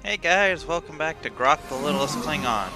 Hey guys, welcome back to Graak the Littlest Klingon.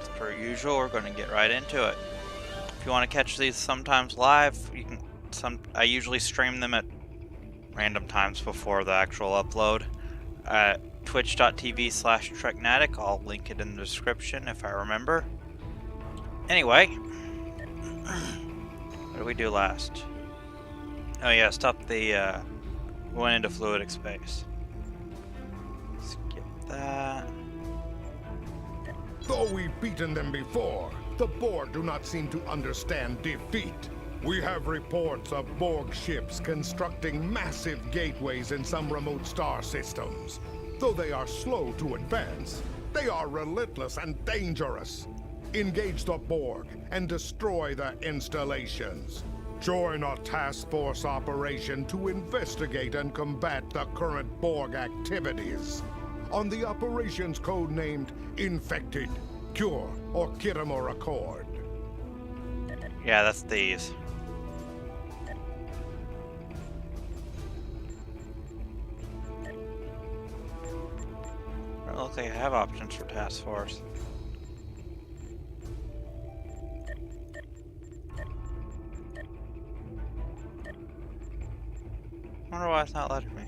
As per usual, we're going to get right into it. If you want to catch these sometimes live, you can. I usually stream them at random times before the actual upload. Twitch.tv/Trek-Natic. I'll link it in the description if I remember. Anyway, what did we do last? Oh yeah, stop the. Went into fluidic space. Skip that. Though we've beaten them before, the Borg do not seem to understand defeat. We have reports of Borg ships constructing massive gateways in some remote star systems. Though they are slow to advance, they are relentless and dangerous. Engage the Borg and destroy their installations. Join our task force operation to investigate and combat the current Borg activities. On the operations code named Infected, Cure, or Kittimer Accord. Yeah, that's these. Well, looks like I have options for task force. I wonder why it's not letting me.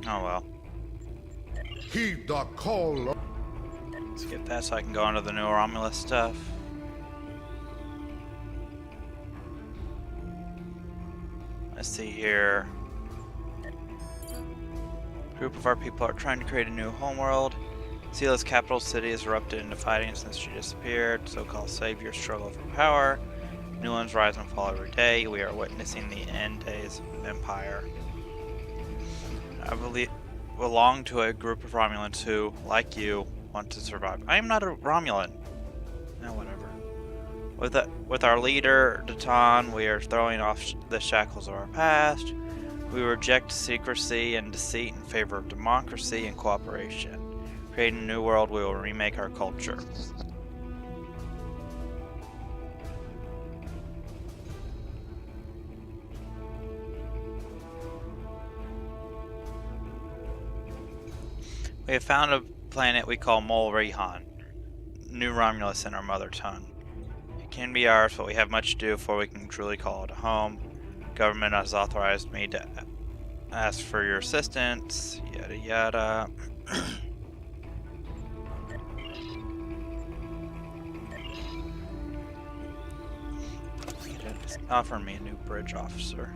Oh well. Heed the call. Let's get that so I can go into the new Romulus stuff. Let's see here. A group of our people are trying to create a new homeworld. Sela's capital city has erupted into fighting since she disappeared. So-called saviors struggle for power. New ones rise and fall every day. We are witnessing the end days of Empire. I belong to a group of Romulans who, like you, want to survive. I am not a Romulan. No, whatever. With our leader, Datan, we are throwing off the shackles of our past. We reject secrecy and deceit in favor of democracy and cooperation. Creating a new world, we will remake our culture. We have found a planet we call Mol'Rihan, New Romulus in our mother tongue. It can be ours, but we have much to do before we can truly call it a home. Government has authorized me to ask for your assistance, yada yada. It's offering me a new bridge officer.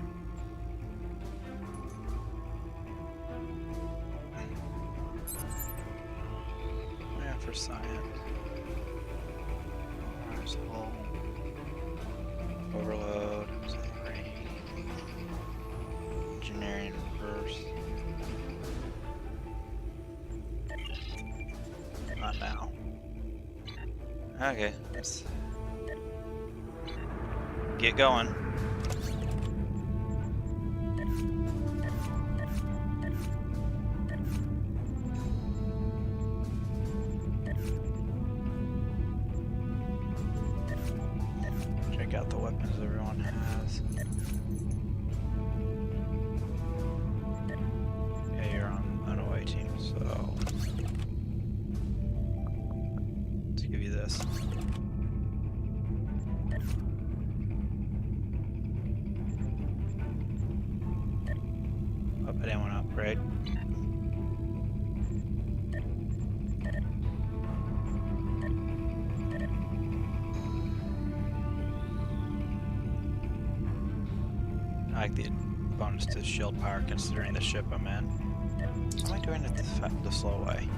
For science. Overload. Engineering reverse. Not now. Okay, let's get going. Out the weapons everyone has. Yeah, you're on an away team, so let's give you this. Hope I didn't want to upgrade. I like the bonus to shield power considering the ship I'm in. How am I doing it the slow way?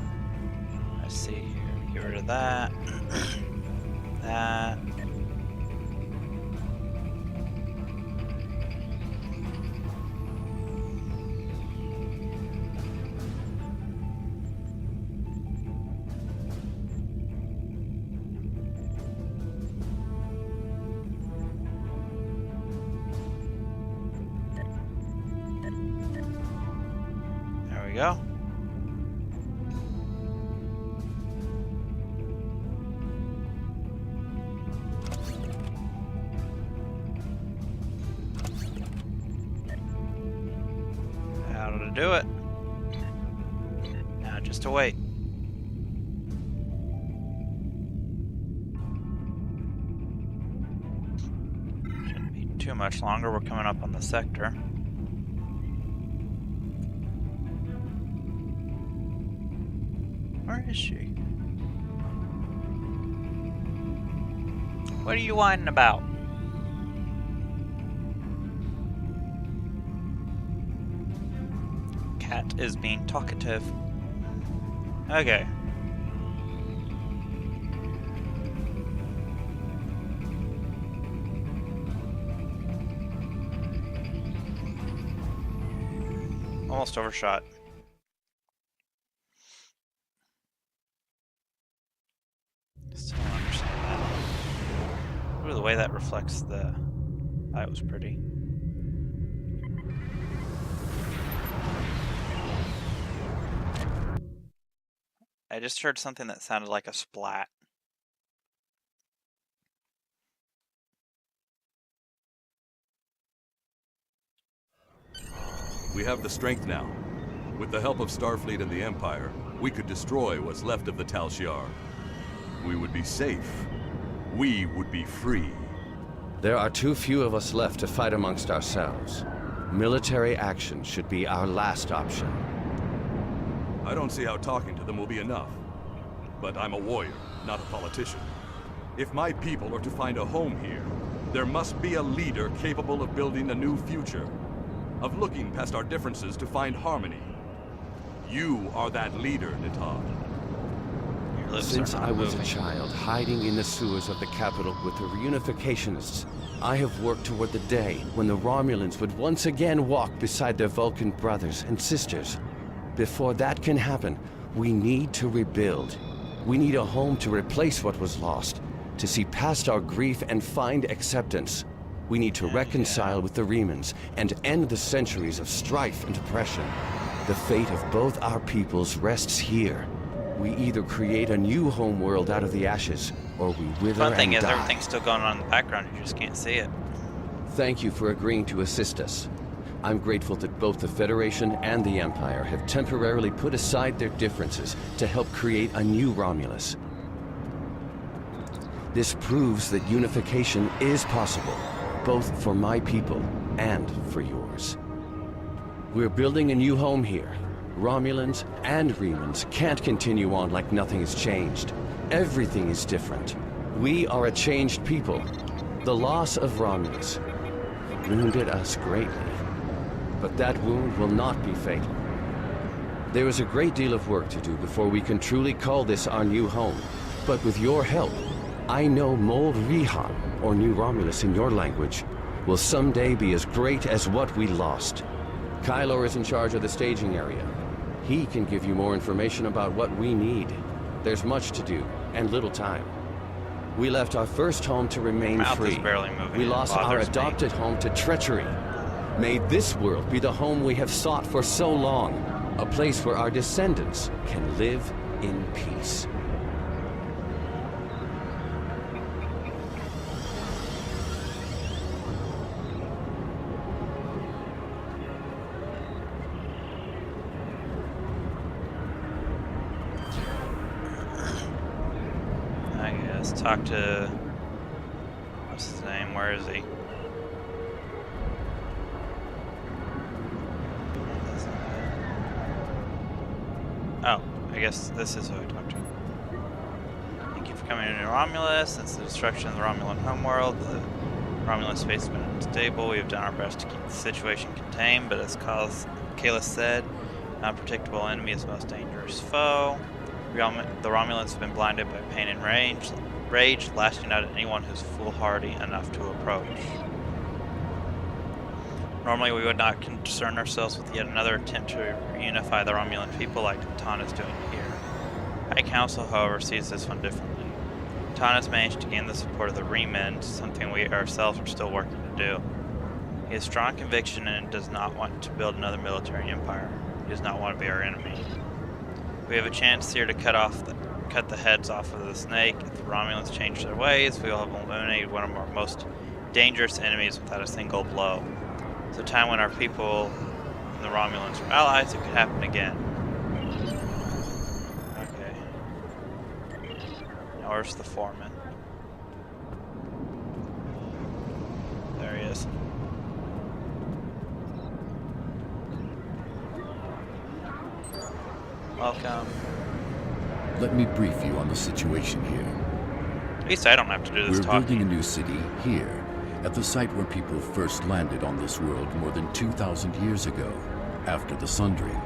Let's see here. Get rid of that. That. We go. to do it. Now just to wait. Shouldn't be too much longer. We're coming up on the sector. Where is she? What are you whining about? Cat is being talkative. Okay. Almost overshot. Still don't understand that. Ooh, the way that reflects the... That was pretty. I just heard something that sounded like a splat. We have the strength now. With the help of Starfleet and the Empire, we could destroy what's left of the Tal Shiar. We would be safe. We would be free. There are too few of us left to fight amongst ourselves. Military action should be our last option. I don't see how talking to them will be enough. But I'm a warrior, not a politician. If my people are to find a home here, there must be a leader capable of building a new future. Of looking past our differences to find harmony. You are that leader, Nita. Since I was a child, hiding in the sewers of the capital with the reunificationists, I have worked toward the day when the Romulans would once again walk beside their Vulcan brothers and sisters. Before that can happen, we need to rebuild. We need a home to replace what was lost, to see past our grief and find acceptance. We need to reconcile with the Remans and end the centuries of strife and oppression. The fate of both our peoples rests here. We either create a new homeworld out of the ashes, or we wither and die. Fun thing is, everything's still going on in the background, you just can't see it. Thank you for agreeing to assist us. I'm grateful that both the Federation and the Empire have temporarily put aside their differences to help create a new Romulus. This proves that unification is possible, both for my people and for yours. We're building a new home here. Romulans and Remans can't continue on like nothing has changed. Everything is different. We are a changed people. The loss of Romulus wounded us greatly, but that wound will not be fatal. There is a great deal of work to do before we can truly call this our new home, but with your help, I know Mol'Rihan, or New Romulus in your language, will someday be as great as what we lost. Kylor is in charge of the staging area. He can give you more information about what we need. There's much to do, and little time. We left our first home to remain free. We lost our adopted home to treachery. May this world be the home we have sought for so long. A place where our descendants can live in peace. Talk to... what's his name? Where is he? Oh, I guess this is who I talked to. Thank you for coming to New Romulus. Since the destruction of the Romulan homeworld, the Romulan space has been unstable. We have done our best to keep the situation contained, but as Kalis said, an unpredictable enemy is the most dangerous foe. The Romulans have been blinded by pain and rage, lashing out at anyone who's foolhardy enough to approach. Normally we would not concern ourselves with yet another attempt to reunify the Romulan people like Tan is doing here. High Council, however, sees this one differently. Tan has managed to gain the support of the Remans, something we ourselves are still working to do. He has strong conviction and does not want to build another military empire. He does not want to be our enemy. We have a chance here to cut the heads off of the snake. If the Romulans change their ways, we will have eliminated one of our most dangerous enemies without a single blow. It's a time when our people and the Romulans were allies, it could happen again. Okay. Now where's the foreman? There he is. Welcome. Let me brief you on the situation here. At least I don't have to do this We're talking. building a new city here, at the site where people first landed on this world more than 2,000 years ago, after the Sundering.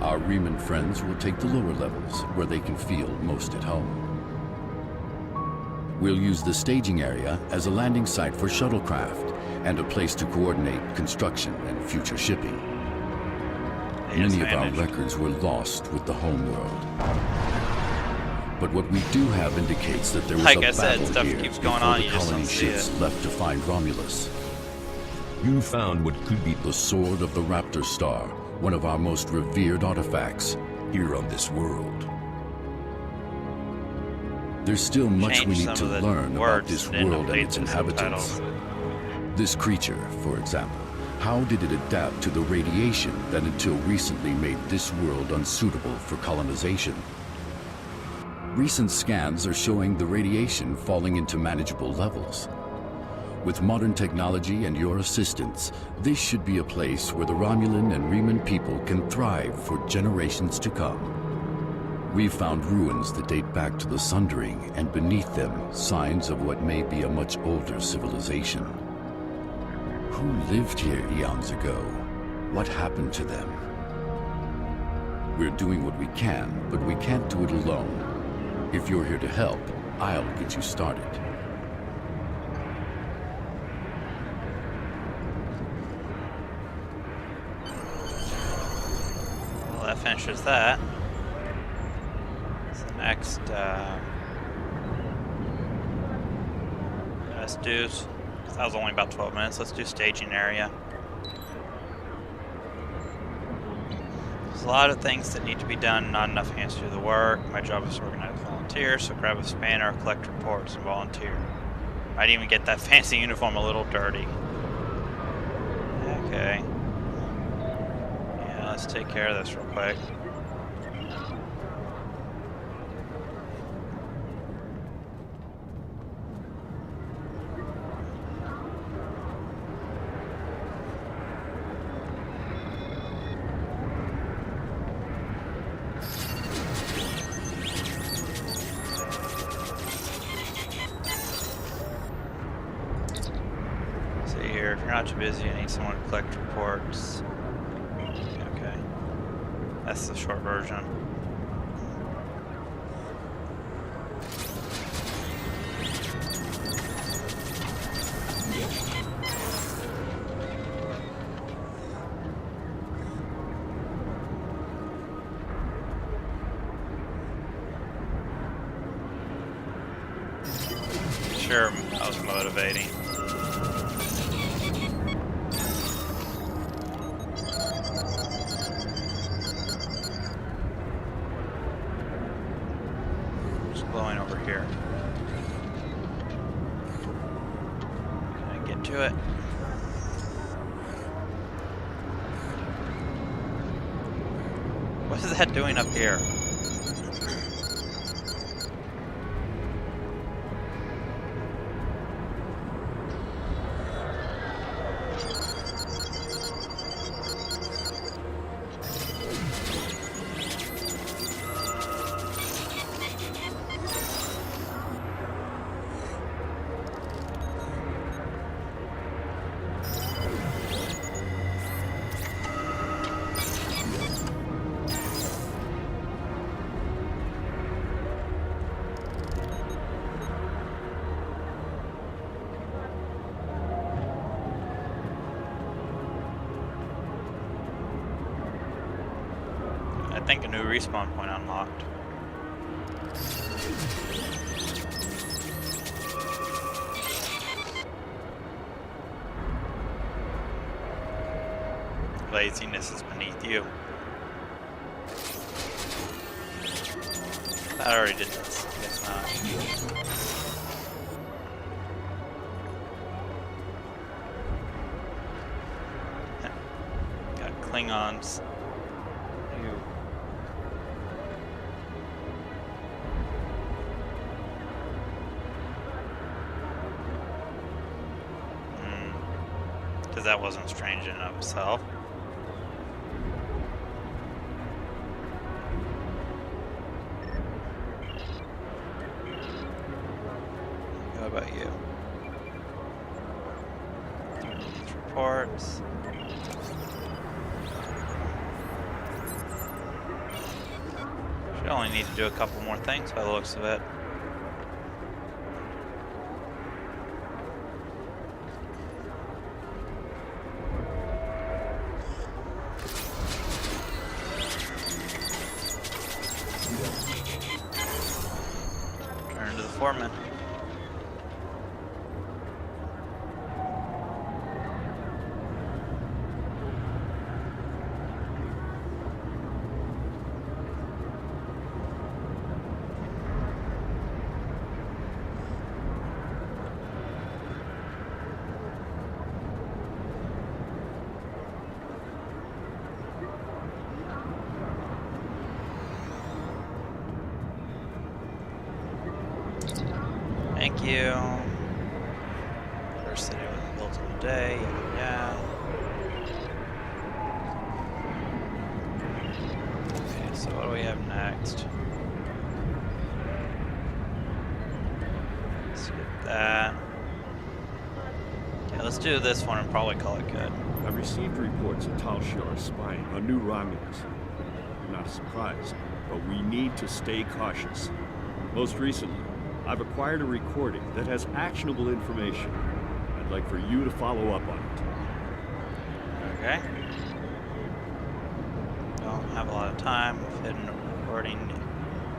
Our Reman friends will take the lower levels, where they can feel most at home. We'll use the staging area as a landing site for shuttlecraft, and a place to coordinate construction and future shipping. Many of our records were lost with the homeworld. But what we do have indicates that there was Like a I said, battle stuff here keeps going before on, the you just colony don't see ships it. left to find Romulus. You found what could be The sword of the Raptor Star, one of our most revered artifacts. here on this world. There's still much Change we some need to of the learn about words this and world and update its the inhabitants. subtitles. This creature, for example, how did it adapt to the radiation that until recently made this world unsuitable for colonization? Recent scans are showing the radiation falling into manageable levels. With modern technology and your assistance, this should be a place where the Romulan and Reman people can thrive for generations to come. We've found ruins that date back to the Sundering, and beneath them, signs of what may be a much older civilization. Who lived here eons ago? What happened to them? We're doing what we can, but we can't do it alone. If you're here to help, I'll get you started. Well, that finishes that. So next, let's do, because that was only about 12 minutes, let's do staging area. There's a lot of things that need to be done, not enough hands to do the work. My job is to organize volunteers, so grab a spanner, collect reports, and volunteer. Might even get that fancy uniform a little dirty. Okay. Yeah, let's take care of this real quick. If you're not too busy, you need someone to collect reports. Okay. That's the short version. Sure, that was motivating. Blowing over here. Can I get to it? What is that doing up here? I think a new respawn point unlocked. Laziness is beneath you. I already did this. I guess not. Klingons. Because that wasn't strange in and of itself. What about you? Reports. Should only need to do a couple more things by the looks of it. Turn to the foreman. Thank you. First city was built in a day. Yeah. Okay, so what do we have next? Let's get that. Yeah, let's do this one and probably call it good. I've received reports of Tal Shiar spying on new Romulus. I'm not surprised, but we need to stay cautious. Most recently, I've acquired a recording that has actionable information. I'd like for you to follow up on it. Okay. Don't have a lot of time. We've hidden a recording.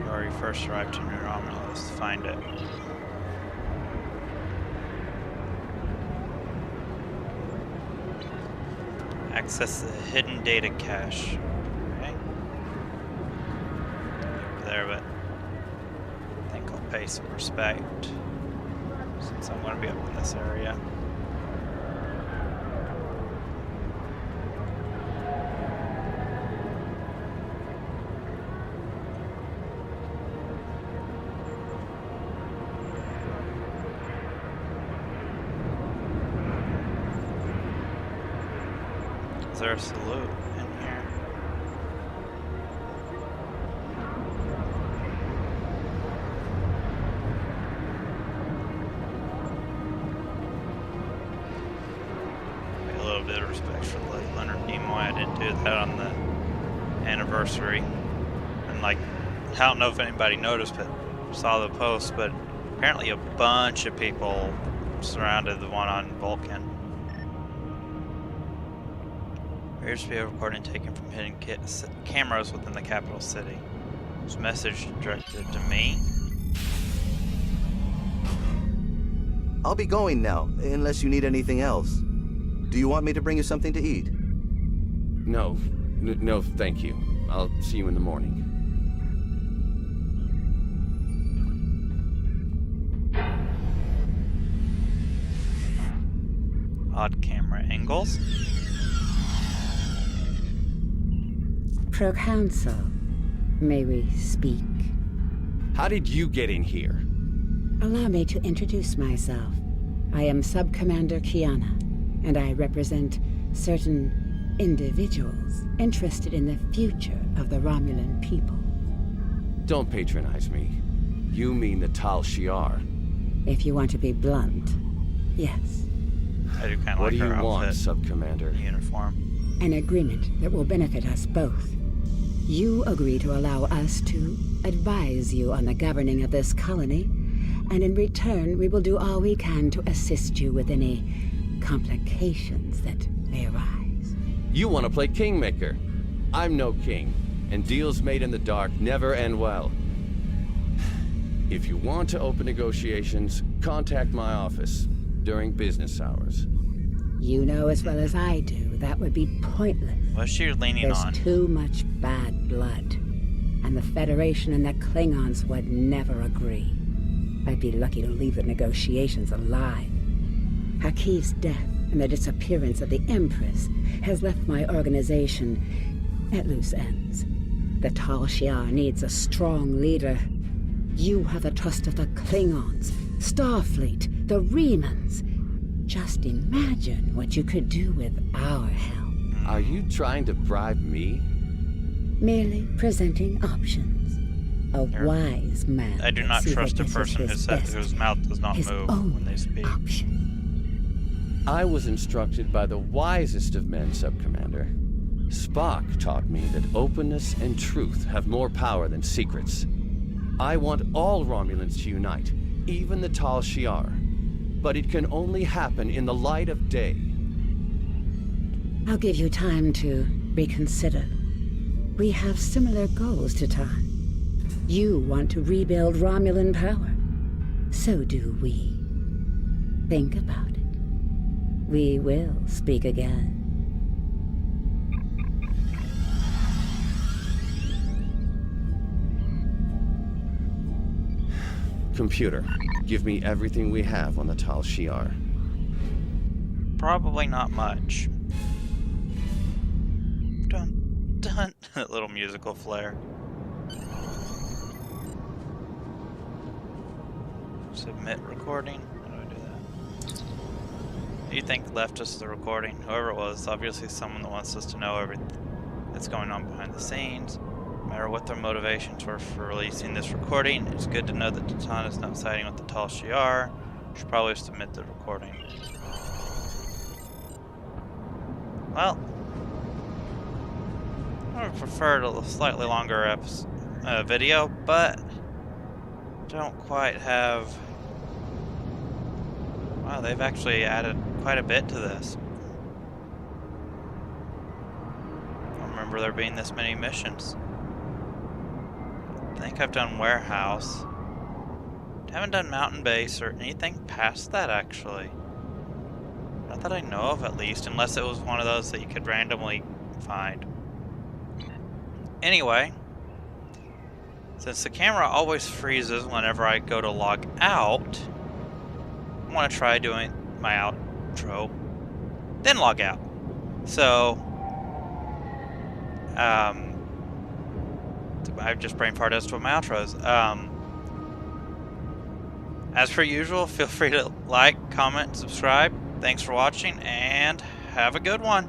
You already first arrived to New Romulus. Find it. Access the hidden data cache. Okay. Over there, but I think I'll pay some respect since I'm going to be up in this area. Is there a salute in here? Pay a little bit of respect for Leonard Nimoy. I didn't do that on the anniversary. And like, I don't know if anybody noticed, but saw the post, but apparently a bunch of people surrounded the one on Vulcan. Here's a recording taken from hidden cameras within the capital city. This message directed to me. I'll be going now, unless you need anything else. Do you want me to bring you something to eat? No, no, thank you. I'll see you in the morning. Odd camera angles. Pro-Council, may we speak? How did you get in here? Allow me to introduce myself. I am Sub-Commander Kiana, and I represent certain individuals interested in the future of the Romulan people. Don't patronize me. You mean the Tal Shiar. If you want to be blunt, yes. I do kind of What like do you her want, outfit, Sub-Commander? uniform. An agreement that will benefit us both. You agree to allow us to advise you on the governing of this colony, and in return we will do all we can to assist you with any complications that may arise. You want to play Kingmaker. I'm no king, and deals made in the dark never end well. If you want to open negotiations, contact my office during business hours. You know as well as I do that would be pointless. What's she leaning There's on? too much bad blood, and the Federation and the Klingons would never agree. I'd be lucky to leave the negotiations alive. Hakiv's death and the disappearance of the Empress has left my organization at loose ends. The Tal Shiar needs a strong leader. You have the trust of the Klingons, Starfleet, the Remans. Just imagine what you could do with our help. Are you trying to bribe me? Merely presenting options. A wise man. I do not see trust that a this is person his whose mouth does not his move own when they speak. option. I was instructed by the wisest of men, Sub-Commander. Spock taught me that openness and truth have more power than secrets. I want all Romulans to unite, even the Tal Shiar. But it can only happen in the light of day. I'll give you time to reconsider. We have similar goals to Tan. You want to rebuild Romulan power. So do we. Think about it. We will speak again. Computer, give me everything we have on the Tal Shiar. Probably not much. Dun dun. That little musical flair. Submit recording. How do I do that? You think left us the recording? Whoever it was, obviously someone that wants us to know everything that's going on behind the scenes. No matter what their motivations were for releasing this recording, it's good to know that Titan is not siding with the Tal Shiar. Should probably submit the recording. Well, I would prefer a slightly longer video, but don't quite have. Wow, they've actually added quite a bit to this. I don't remember there being this many missions. I think I've done Warehouse. Haven't done Mountain Base or anything past that, actually. Not that I know of, at least, unless it was one of those that you could randomly find. Anyway, since the camera always freezes whenever I go to log out, I want to try doing my outro, then log out. So, I've just brain farted as to what my outro is. As per usual, feel free to like, comment, subscribe. Thanks for watching, and have a good one.